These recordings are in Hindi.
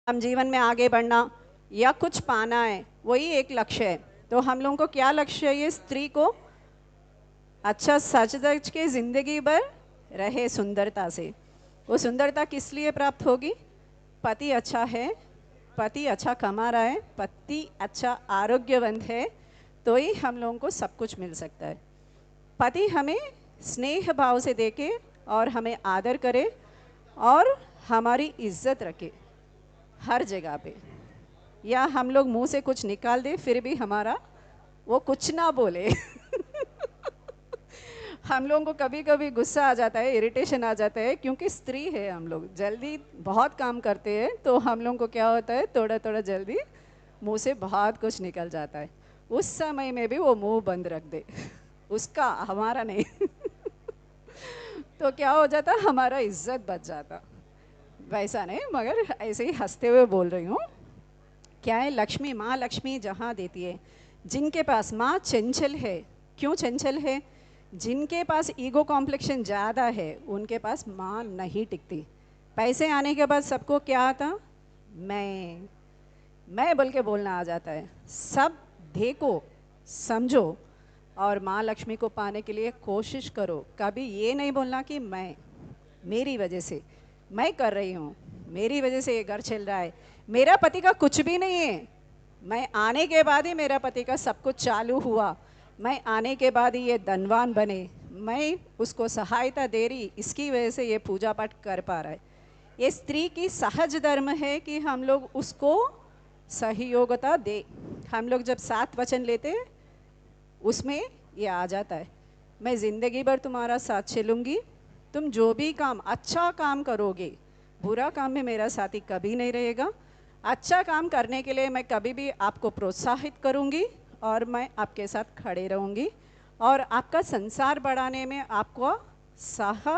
हम जीवन में आगे बढ़ना या कुछ पाना है, वही एक लक्ष्य है। तो हम लोगों को क्या लक्ष्य है? ये स्त्री को अच्छा सच धज के जिंदगी भर रहे सुंदरता से। वो सुंदरता किस लिए प्राप्त होगी? पति अच्छा है, पति अच्छा कमा रहा है, पति अच्छा आरोग्यवंत है, तो ही हम लोगों को सब कुछ मिल सकता है। पति हमें स्नेह भाव से देखे और हमें आदर करे और हमारी इज्जत रखे हर जगह पे। या हम लोग मुंह से कुछ निकाल दे फिर भी हमारा वो कुछ ना बोले। हम लोगों को कभी कभी गुस्सा आ जाता है, इरिटेशन आ जाता है, क्योंकि स्त्री है, हम लोग जल्दी बहुत काम करते हैं, तो हम लोगों को क्या होता है, थोड़ा थोड़ा जल्दी मुंह से बहुत कुछ निकल जाता है। उस समय में भी वो मुंह बंद रख दे, उसका, हमारा नहीं। तो क्या हो जाता, हमारा इज्जत बच जाता। वैसा नहीं, मगर ऐसे ही हंसते हुए बोल रही हूँ। क्या है, लक्ष्मी, माँ लक्ष्मी जहाँ देती है, जिनके पास माँ चंचल है। क्यों चंचल है? जिनके पास ईगो कॉम्प्लेक्शन ज़्यादा है उनके पास माँ नहीं टिकती। पैसे आने के बाद सबको क्या आता? मैं बोल के बोलना आ जाता है। सब देखो, समझो और माँ लक्ष्मी को पाने के लिए कोशिश करो। कभी ये नहीं बोलना कि मैं, मेरी वजह से मैं कर रही हूँ, मेरी वजह से ये घर चल रहा है, मेरा पति का कुछ भी नहीं है, मैं आने के बाद ही मेरा पति का सब कुछ चालू हुआ, मैं आने के बाद ही ये धनवान बने, मैं उसको सहायता दे रही, इसकी वजह से ये पूजा पाठ कर पा रहा है। ये स्त्री की सहज धर्म है कि हम लोग उसको सहयोगता दे। हम लोग जब साथ वचन लेते हैं उसमें ये आ जाता है, मैं ज़िंदगी भर तुम्हारा साथ चलूँगी, तुम जो भी काम, अच्छा काम करोगे, बुरा काम में मेरा साथी कभी नहीं रहेगा, अच्छा काम करने के लिए मैं कभी भी आपको प्रोत्साहित करूँगी और मैं आपके साथ खड़े रहूँगी और आपका संसार बढ़ाने में आपको सह।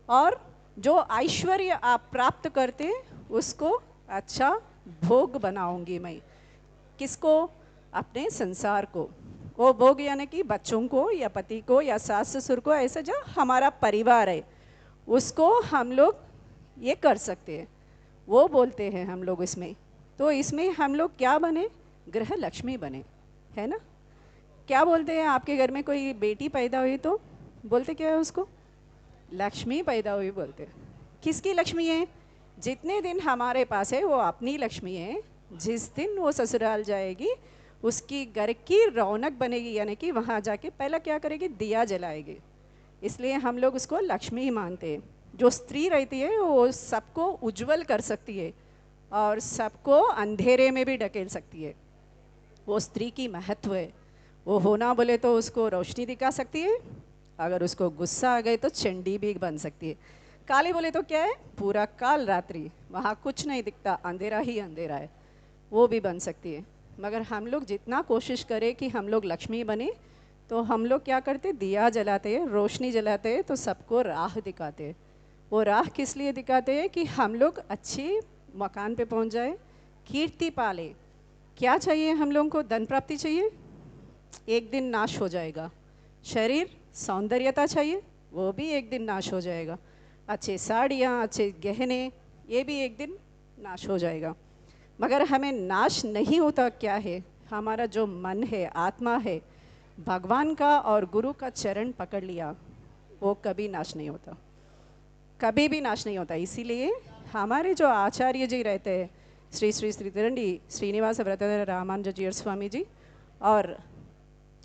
और जो ऐश्वर्य आप प्राप्त करते उसको अच्छा भोग बनाऊंगी मैं। किसको? अपने संसार को। वो भोग यानी कि बच्चों को या पति को या सास ससुर को, ऐसा जो हमारा परिवार है उसको हम लोग ये कर सकते हैं। वो बोलते हैं हम लोग इसमें, तो इसमें हम लोग क्या बने? गृह लक्ष्मी बने, है ना? क्या बोलते हैं, आपके घर में कोई बेटी पैदा हुई तो बोलते क्या है उसको? लक्ष्मी पैदा हुई बोलते हैं। किसकी लक्ष्मी है? जितने दिन हमारे पास है वो अपनी लक्ष्मी है, जिस दिन वो ससुराल जाएगी उसकी घर की रौनक बनेगी, यानी कि वहाँ जाके पहला क्या करेगी? दिया जलाएगी। इसलिए हम लोग उसको लक्ष्मी ही मानते हैं। जो स्त्री रहती है वो सबको उज्जवल कर सकती है और सबको अंधेरे में भी ढकेल सकती है। वो स्त्री की महत्व है। वो होना बोले तो उसको रोशनी दिखा सकती है, अगर उसको गुस्सा आ गए तो चंडी भी बन सकती है। काली बोले तो क्या है? पूरा काल रात्रि, वहाँ कुछ नहीं दिखता, अंधेरा ही अंधेरा है, वो भी बन सकती है। मगर हम लोग जितना कोशिश करें कि हम लोग लक्ष्मी बने, तो हम लोग क्या करते? दिया जलाते हैं, रोशनी जलाते हैं, तो सबको राह दिखाते हैं। वो राह किस लिए दिखाते हैं? कि हम लोग अच्छे मकान पे पहुंच जाए, कीर्ति पाले। क्या चाहिए हम लोगों को? धन प्राप्ति चाहिए, एक दिन नाश हो जाएगा। शरीर सौंदर्यता चाहिए, वो भी एक दिन नाश हो जाएगा। अच्छे साड़ियाँ, अच्छे गहने, ये भी एक दिन नाश हो जाएगा। मगर हमें नाश नहीं होता क्या है? हमारा जो मन है, आत्मा है, भगवान का और गुरु का चरण पकड़ लिया, वो कभी नाश नहीं होता, कभी भी नाश नहीं होता। इसीलिए हमारे जो आचार्य जी रहते हैं, श्री श्री श्री तिरंडी श्रीनिवास व्रतधर रामानुजाचार्य स्वामी जी और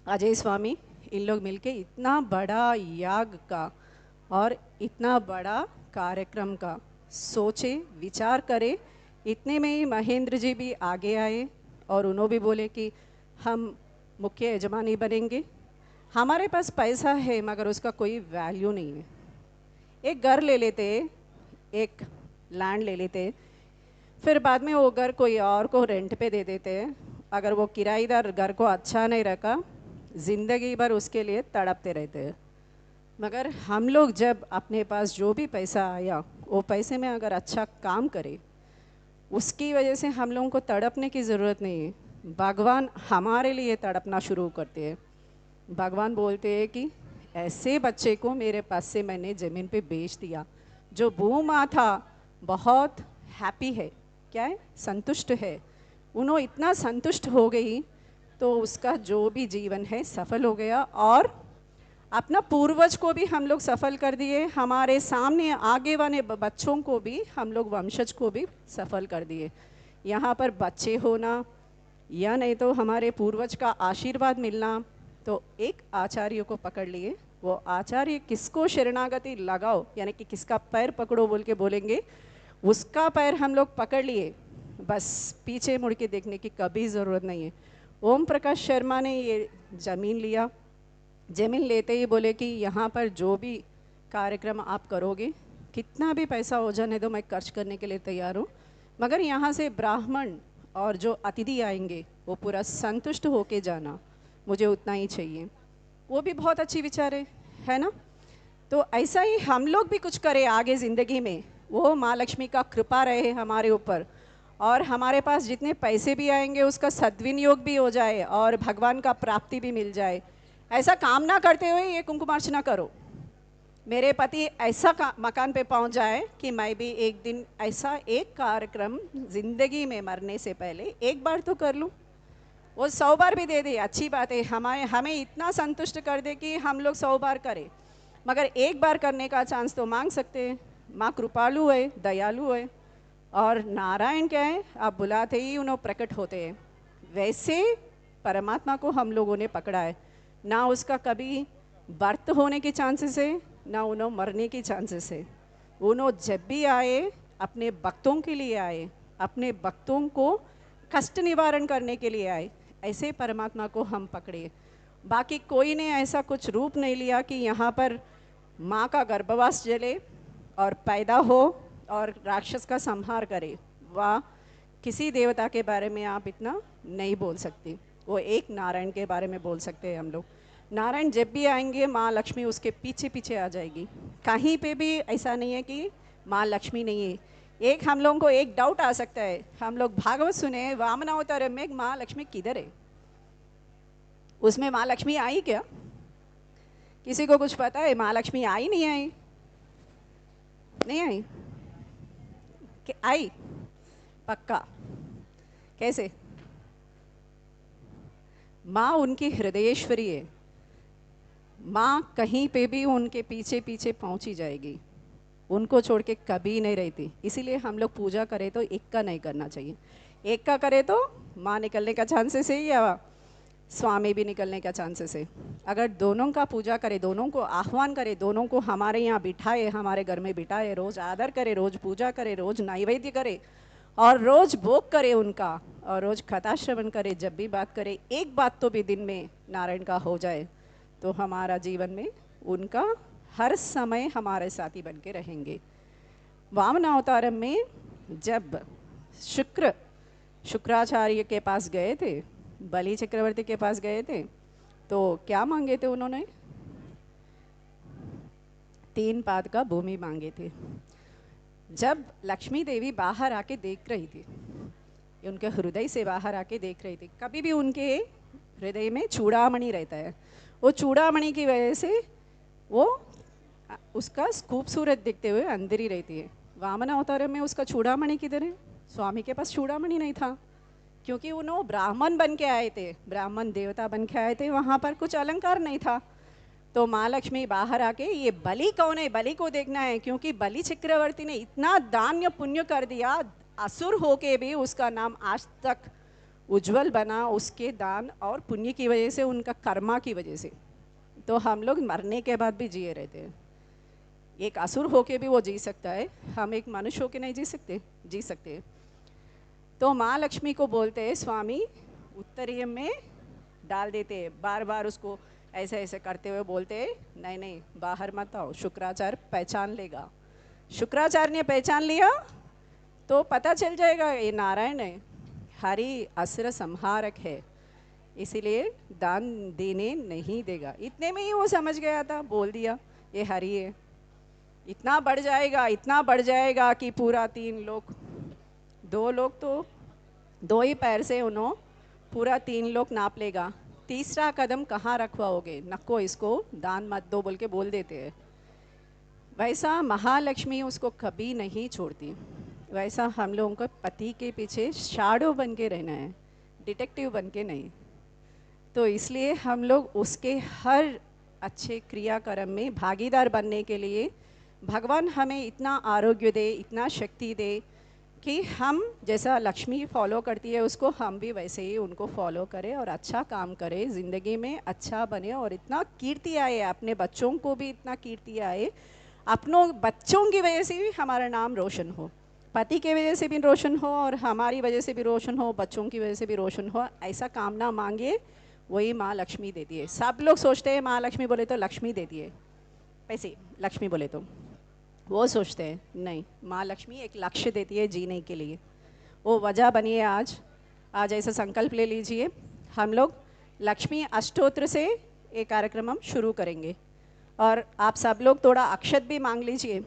अजय स्वामी, इन लोग मिलके इतना बड़ा याग का और इतना बड़ा कार्यक्रम का सोचे, विचार करे। इतने में ही महेंद्र जी भी आगे आए और उन्होंने भी बोले कि हम मुख्य यजमानी बनेंगे। हमारे पास पैसा है मगर उसका कोई वैल्यू नहीं है। एक घर ले लेते, एक लैंड ले लेते, फिर बाद में वो घर कोई और को रेंट पे दे देते हैं। अगर वो किराएदार घर को अच्छा नहीं रखा, ज़िंदगी भर उसके लिए तड़पते रहते हैं। मगर हम लोग जब अपने पास जो भी पैसा आया, वो पैसे में अगर अच्छा काम करे, उसकी वजह से हम लोगों को तड़पने की ज़रूरत नहीं है। भगवान हमारे लिए तड़पना शुरू करते हैं। भगवान बोलते हैं कि ऐसे बच्चे को मेरे पास से मैंने ज़मीन पे बेच दिया। जो भूमा था बहुत हैप्पी है, क्या है, संतुष्ट है। उन्होंने इतना संतुष्ट हो गई तो उसका जो भी जीवन है सफल हो गया, और अपना पूर्वज को भी हम लोग सफल कर दिए, हमारे सामने आगे वाले बच्चों को भी हम लोग वंशज को भी सफल कर दिए। यहाँ पर बच्चे होना या नहीं तो हमारे पूर्वज का आशीर्वाद मिलना, तो एक आचार्य को पकड़ लिए। वो आचार्य किसको शरणागति लगाओ, यानी कि किसका पैर पकड़ो बोल के बोलेंगे, उसका पैर हम लोग पकड़ लिए, बस पीछे मुड़ के देखने की कभी ज़रूरत नहीं है। ओम प्रकाश शर्मा ने ये ज़मीन लिया। ज़मीन लेते ही बोले कि यहाँ पर जो भी कार्यक्रम आप करोगे, कितना भी पैसा हो जाने दो, मैं खर्च करने के लिए तैयार हूँ, मगर यहाँ से ब्राह्मण और जो अतिथि आएंगे वो पूरा संतुष्ट होके जाना, मुझे उतना ही चाहिए। वो भी बहुत अच्छी विचार है ना। तो ऐसा ही हम लोग भी कुछ करें आगे ज़िंदगी में, वो माँ लक्ष्मी का कृपा रहे हमारे ऊपर, और हमारे पास जितने पैसे भी आएंगे उसका सद्विनियोग भी हो जाए और भगवान का प्राप्ति भी मिल जाए। ऐसा कामना करते हुए ये कुंकुमार्चना करो, मेरे पति ऐसा मकान पे पहुंच जाए कि मैं भी एक दिन ऐसा एक कार्यक्रम ज़िंदगी में मरने से पहले एक बार तो कर लूँ। वो 100 बार भी दे दे, अच्छी बात है, हमें इतना संतुष्ट कर दे कि हम लोग 100 बार करें, मगर एक बार करने का चांस तो मांग सकते हैं। माँ कृपालु है, दयालु है, और नारायण क्या है, आप बुलाते ही उन्हें प्रकट होते हैं। वैसे परमात्मा को हम लोगों ने पकड़ा है, ना उसका कभी बर्थ होने के चांसेस है, ना उन्हें मरने के चांसेस है। उन्होंने जब भी आए अपने भक्तों के लिए आए, अपने भक्तों को कष्ट निवारण करने के लिए आए। ऐसे परमात्मा को हम पकड़े। बाकी कोई ने ऐसा कुछ रूप नहीं लिया कि यहाँ पर माँ का गर्भवास जले और पैदा हो और राक्षस का संहार करे। वाह, किसी देवता के बारे में आप इतना नहीं बोल सकते। वो एक नारायण के बारे में बोल सकते हैं हम लोग। नारायण जब भी आएंगे माँ लक्ष्मी उसके पीछे पीछे आ जाएगी। कहीं पे भी ऐसा नहीं है कि माँ लक्ष्मी नहीं है। एक हम लोगों को एक डाउट आ सकता है, हम लोग भागवत सुने, वामन अवतार में माँ लक्ष्मी किधर है, उसमें माँ लक्ष्मी आई क्या? किसी को कुछ पता है माँ लक्ष्मी आई नहीं आई? नहीं आई कि आई? पक्का? कैसे? माँ उनकी हृदयेश्वरी है। माँ कहीं पे भी उनके पीछे पीछे पहुंची जाएगी, उनको छोड़ के कभी नहीं रहती। इसीलिए हम लोग पूजा करें तो एक का नहीं करना चाहिए। एक का करे तो माँ निकलने का चांसेस है या स्वामी भी निकलने का चांसेस है। अगर दोनों का पूजा करे, दोनों को आह्वान करे, दोनों को हमारे यहाँ बिठाए, हमारे घर में बिठाए, रोज़ आदर करे, रोज़ पूजा करे, रोज़ नैवेद्य करे और रोज़ भोग करे उनका, और रोज़ कथा श्रवण करे, जब भी बात करे एक बात तो भी दिन में नारायण का हो जाए, तो हमारा जीवन में उनका हर समय हमारे साथी बन के रहेंगे। वामन अवतार में जब शुक्राचार्य के पास गए थे, बलि चक्रवर्ती के पास गए थे, तो क्या मांगे थे उन्होंने? 3 पाद का भूमि मांगे थे। जब लक्ष्मी देवी बाहर आके देख रही थी, उनके हृदय से बाहर आके देख रही थी, कभी भी उनके हृदय में चूड़ामणि रहता है, वो चूड़ामणि की वजह से वो उसका खूबसूरत दिखते हुए अंदर ही रहती है। वामन अवतार में उसका चूड़ामणि किधर है? स्वामी के पास चूड़ामणि नहीं था, क्योंकि उन्होंने ब्राह्मण बन के आए थे, ब्राह्मण देवता बन के आए थे, वहाँ पर कुछ अलंकार नहीं था। तो माँ लक्ष्मी बाहर आके ये बलि कौन है, बलि को देखना है, क्योंकि बलि चक्रवर्ती ने इतना दान पुण्य कर दिया, असुर होके भी उसका नाम आज तक उज्जवल बना, उसके दान और पुण्य की वजह से, उनका कर्मा की वजह से। तो हम लोग मरने के बाद भी जिए रहते हैं। एक असुर होके भी वो जी सकता है, हम एक मनुष्य होके नहीं जी सकते। तो माँ लक्ष्मी को बोलते हैं स्वामी, उत्तरीय में डाल देते हैं, बार बार उसको ऐसे ऐसे करते हुए बोलते हैं नहीं नहीं बाहर मत आओ, शुक्राचार्य पहचान लेगा। शुक्राचार्य ने पहचान लिया तो पता चल जाएगा ये नारायण है, हरि असुर संहारक है, इसीलिए दान देने नहीं देगा। इतने में ही वो समझ गया था, बोल दिया ये हरि है। इतना बढ़ जाएगा, इतना बढ़ जाएगा कि पूरा 3 लोग, 2 लोग तो 2 ही पैर से उन्होंने पूरा 3 लोग नाप लेगा। तीसरा कदम कहाँ रखवाओगे, नको इसको दान मत दो बोल के बोल देते हैं। वैसा महालक्ष्मी उसको कभी नहीं छोड़ती। वैसा हम लोगों को पति के पीछे शैडो बन के रहना है, डिटेक्टिव बन के नहीं। तो इसलिए हम लोग उसके हर अच्छे क्रियाक्रम में भागीदार बनने के लिए भगवान हमें इतना आरोग्य दे, इतना शक्ति दे कि हम जैसा लक्ष्मी फॉलो करती है उसको हम भी वैसे ही उनको फॉलो करें और अच्छा काम करें, ज़िंदगी में अच्छा बने और इतना कीर्ति आए, अपने बच्चों को भी इतना कीर्ति आए, अपनों बच्चों की वजह से भी हमारा नाम रोशन हो, पति की वजह से भी रोशन हो और हमारी वजह से भी रोशन हो, बच्चों की वजह से भी रोशन हो। ऐसा कामना मांगे, वही माँ लक्ष्मी देती है। सब लोग सोचते हैं माँ लक्ष्मी बोले तो लक्ष्मी देती है पैसे, लक्ष्मी बोले तो वो सोचते हैं नहीं, माँ लक्ष्मी एक लक्ष्य देती है जीने के लिए। वो वजह बनिए आज आज ऐसा संकल्प ले लीजिए, हम लोग लक्ष्मी अष्टोत्र से ये कार्यक्रम हम शुरू करेंगे और आप सब लोग थोड़ा अक्षत भी मांग लीजिए।